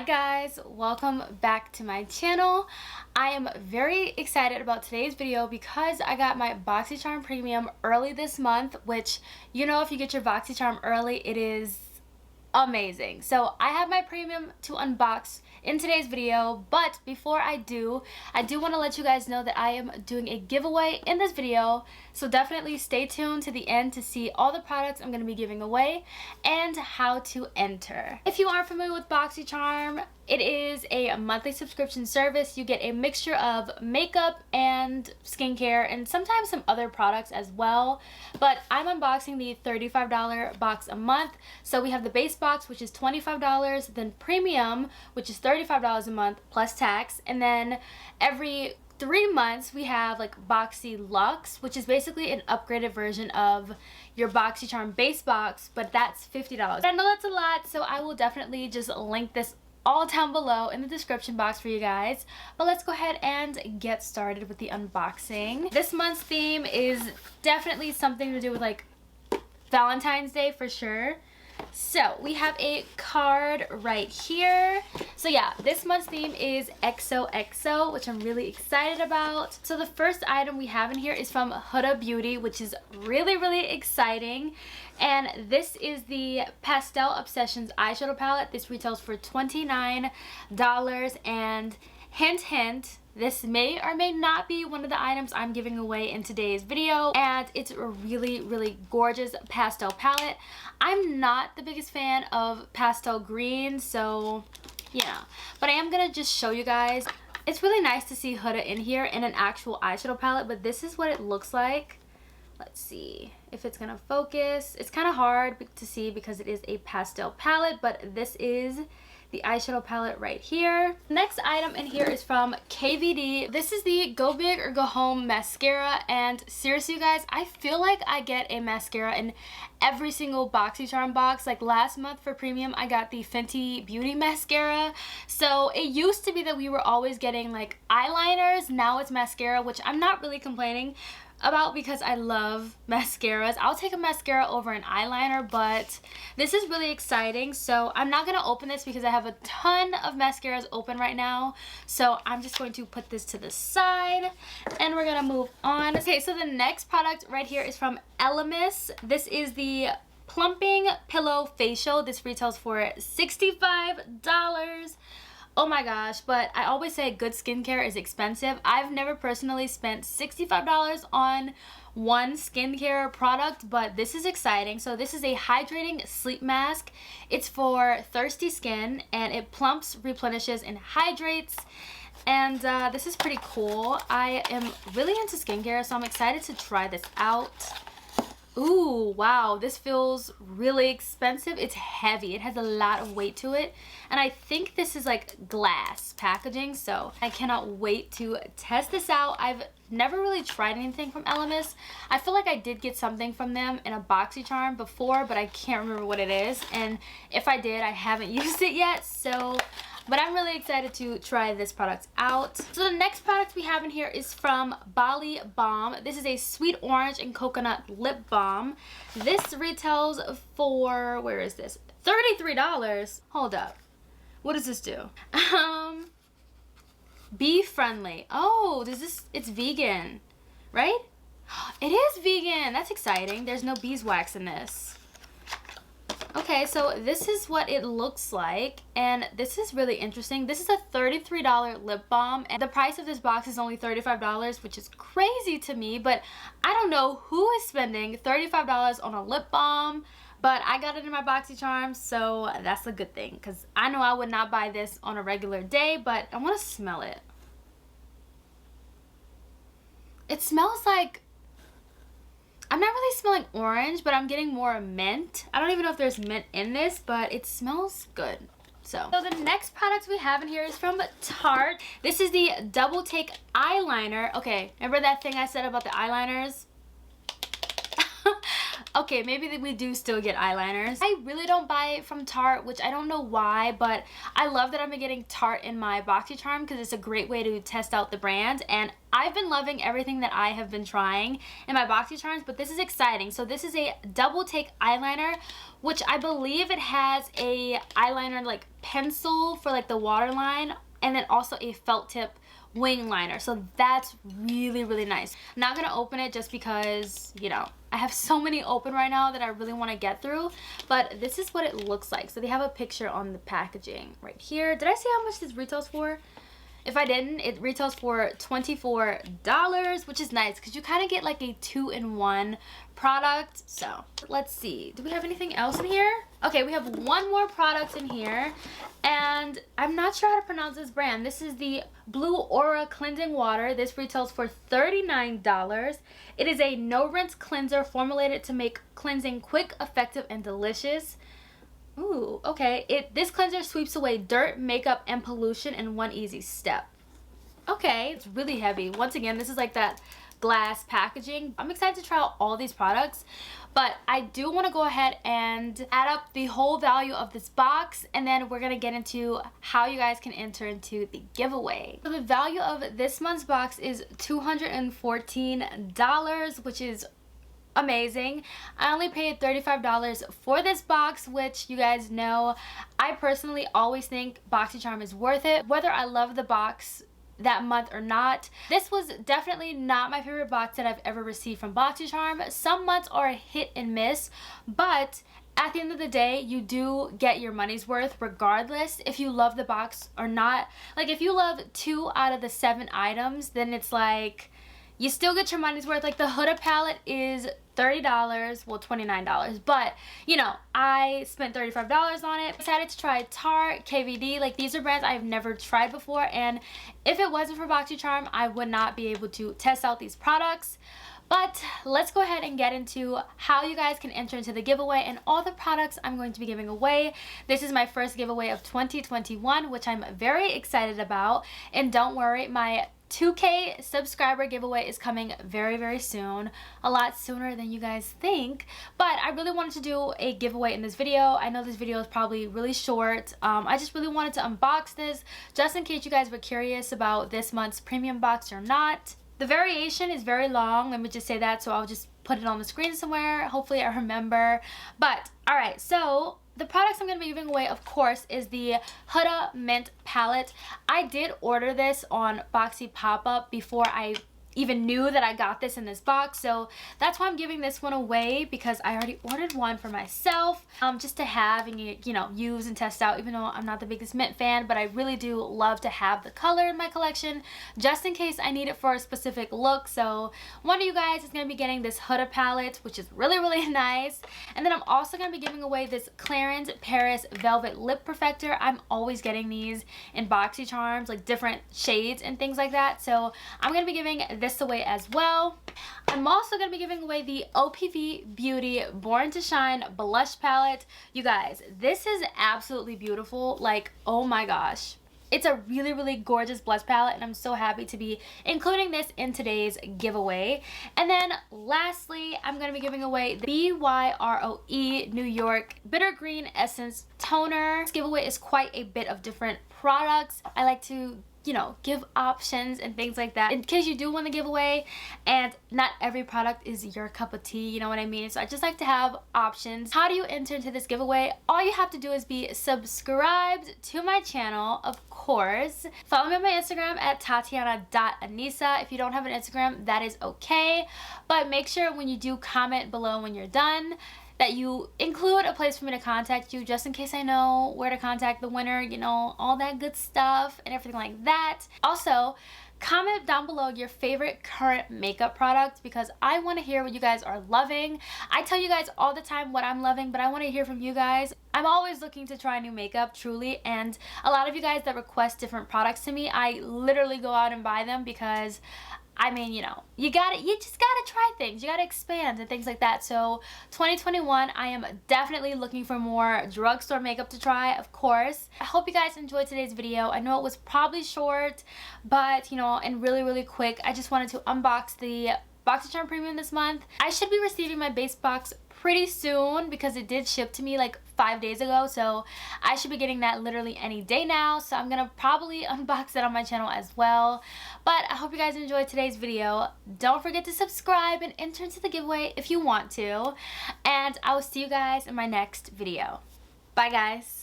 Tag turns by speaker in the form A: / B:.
A: Hi guys, welcome back to my channel. I am very excited about today's video because I got my Boxycharm Premium early this month, which, you know, if you get your Boxycharm early, it is amazing. So I have my premium to unbox in today's video, but before I do want to let you guys know that I am doing a giveaway in this video, so definitely stay tuned to the end to see all the products I'm going to be giving away and how to enter. If you aren't familiar with Boxycharm, it is a monthly subscription service. You get a mixture of makeup and skincare and sometimes some other products as well, but I'm unboxing the $35 box a month. So we have the base box, which is $25, then premium, which is $35 a month plus tax, and then every 3 months we have like Boxy Luxe, which is basically an upgraded version of your Boxycharm base box, but that's $50. I know that's a lot, so I will definitely just link this all down below in the description box for you guys. But let's go ahead and get started with the unboxing. This month's theme is definitely something to do with like Valentine's Day for sure. So we have a card right here. So yeah, this month's theme is XOXO, which I'm really excited about. So the first item we have in here is from Huda Beauty, which is really exciting. And this is the Pastel Obsessions eyeshadow palette. This retails for $29, and hint, this may or may not be one of the items I'm giving away in today's video, and it's a really gorgeous pastel palette. I'm not the biggest fan of pastel green, so yeah, but I am gonna just show you guys. It's really nice to see Huda in here in an actual eyeshadow palette, but this is what it looks like. Let's see if it's gonna focus. It's kind of hard to see because it is a pastel palette, but this is the eyeshadow palette right here. Next item in here is from KVD. This is the Go Big or Go Home mascara, and seriously you guys, I feel like I get a mascara in every single Boxycharm box. Like last month for premium I got the Fenty Beauty mascara. So it used to be that we were always getting like eyeliners, now it's mascara, which I'm not really complaining about because I love mascaras. I'll take a mascara over an eyeliner, but this is really exciting. So I'm not gonna open this because I have a ton of mascaras open right now. So I'm just going to put this to the side and we're gonna move on. Okay, so the next product right here is from Elemis. This is the Plumping Pillow Facial. This retails for $65. Oh my gosh, but I always say good skincare is expensive. I've never personally spent $65 on one skincare product, but this is exciting. So this is a hydrating sleep mask. It's for thirsty skin, and it plumps, replenishes, and hydrates. And this is pretty cool. I am really into skincare, so I'm excited to try this out. Ooh, wow, this feels really expensive. It's heavy. It has a lot of weight to it. And I think this is like glass packaging, so I cannot wait to test this out. I've never really tried anything from Elemis. I feel like I did get something from them in a Boxycharm before, but I can't remember what it is. And if I did, I haven't used it yet, so... But I'm really excited to try this product out. So the next product we have in here is from Bali Balm. This is a sweet orange and coconut lip balm. This retails for, where is this? $33. Hold up. What does this do? Bee friendly. Oh, it's vegan, right? It is vegan. That's exciting. There's no beeswax in this. Okay, so this is what it looks like, and this is really interesting. This is a $33 lip balm, and the price of this box is only $35, which is crazy to me, but I don't know who is spending $35 on a lip balm, but I got it in my Boxycharm, so that's a good thing, because I know I would not buy this on a regular day, but I want to smell it. It smells like... I'm not really smelling orange, but I'm getting more mint. I don't even know if there's mint in this, but it smells good. So the next product we have in here is from Tarte. This is the Double Take Eyeliner. Okay, remember that thing I said about the eyeliners? Okay, maybe we do still get eyeliners. I really don't buy it from Tarte, which I don't know why, but I love that I've been getting Tarte in my Boxycharm because it's a great way to test out the brand, and I've been loving everything that I have been trying in my Boxycharms, but this is exciting. So this is a double take eyeliner, which I believe it has a eyeliner like pencil for like the waterline, and then also a felt tip wing liner. So that's really, really nice. I'm not gonna open it just because, you know, I have so many open right now that I really want to get through, but this is what it looks like. So they have a picture on the packaging right here. Did I say how much this retails for? If I didn't, it retails for $24, which is nice because you kind of get like a 2-in-1 product. So let's see, do we have anything else in here? Okay, we have one more product in here, and I'm not sure how to pronounce this brand. This is the Blue Aura Cleansing Water. This retails for $39. It is a no rinse cleanser formulated to make cleansing quick, effective, and delicious. Ooh, okay. This cleanser sweeps away dirt, makeup, and pollution in one easy step. Okay, it's really heavy. Once again, this is like that glass packaging. I'm excited to try out all these products, but I do want to go ahead and add up the whole value of this box, and then we're going to get into how you guys can enter into the giveaway. So the value of this month's box is $214, which is amazing. I only paid $35 for this box, which you guys know I personally always think Boxycharm is worth it, whether I love the box that month or not. This was definitely not my favorite box that I've ever received from Boxycharm. Some months are a hit and miss, but at the end of the day, you do get your money's worth regardless if you love the box or not. Like if you love 2 out of the 7 items, then it's like you still get your money's worth. Like the Huda palette is $30, well $29, but you know, I spent $35 on it. I decided to try Tarte, KVD. Like these are brands I've never tried before, and if it wasn't for Boxycharm, I would not be able to test out these products. But let's go ahead and get into how you guys can enter into the giveaway and all the products I'm going to be giving away. This is my first giveaway of 2021, which I'm very excited about, and don't worry, my 2K subscriber giveaway is coming very, very soon. A lot sooner than you guys think. But I really wanted to do a giveaway in this video. I know this video is probably really short. I just really wanted to unbox this just in case you guys were curious about this month's premium box or not. The variation is very long, let me just say that, so I'll just put it on the screen somewhere. Hopefully I remember. But alright, so the products I'm going to be giving away, of course, is the Huda Mint palette. I did order this on Boxy Pop-Up before I even knew that I got this in this box, so that's why I'm giving this one away, because I already ordered one for myself just to have and, you know, use and test out, even though I'm not the biggest mint fan, but I really do love to have the color in my collection just in case I need it for a specific look. So one of you guys is going to be getting this Huda palette, which is really, really nice, and then I'm also going to be giving away this Clarins Paris Velvet Lip Perfector. I'm always getting these in Boxycharms, like different shades and things like that, so I'm going to be giving this away as well. I'm also going to be giving away the OPV Beauty Born to Shine blush palette. You guys, this is absolutely beautiful. Like, oh my gosh. It's a really, really gorgeous blush palette, and I'm so happy to be including this in today's giveaway. And then lastly, I'm going to be giving away the BYROE New York Bitter Green Essence Toner. This giveaway is quite a bit of different products. I like to, you know, give options and things like that in case you do want the giveaway, and not every product is your cup of tea, you know what I mean? So I just like to have options. How do you enter into this giveaway? All you have to do is be subscribed to my channel, of course. Follow me on my Instagram at TATIANNAANESA. If you don't have an Instagram, that is okay, but make sure when you do comment below when you're done that you include a place for me to contact you, just in case I know where to contact the winner, you know, all that good stuff and everything like that. Also, comment down below your favorite current makeup product, because I want to hear what you guys are loving. I tell you guys all the time what I'm loving, but I want to hear from you guys. I'm always looking to try new makeup, truly, and a lot of you guys that request different products to me, I literally go out and buy them, because I mean, you know, you just gotta try things, you gotta expand and things like that. So 2021, I am definitely looking for more drugstore makeup to try, of course. I hope you guys enjoyed today's video. I know it was probably short, but you know, and really, really quick. I just wanted to unbox the Boxycharm Premium this month. I should be receiving my base box pretty soon because it did ship to me like 5 days ago, so I should be getting that literally any day now. So I'm gonna probably unbox it on my channel as well. But I hope you guys enjoyed today's video. Don't forget to subscribe and enter into the giveaway if you want to, and I will see you guys in my next video. Bye guys.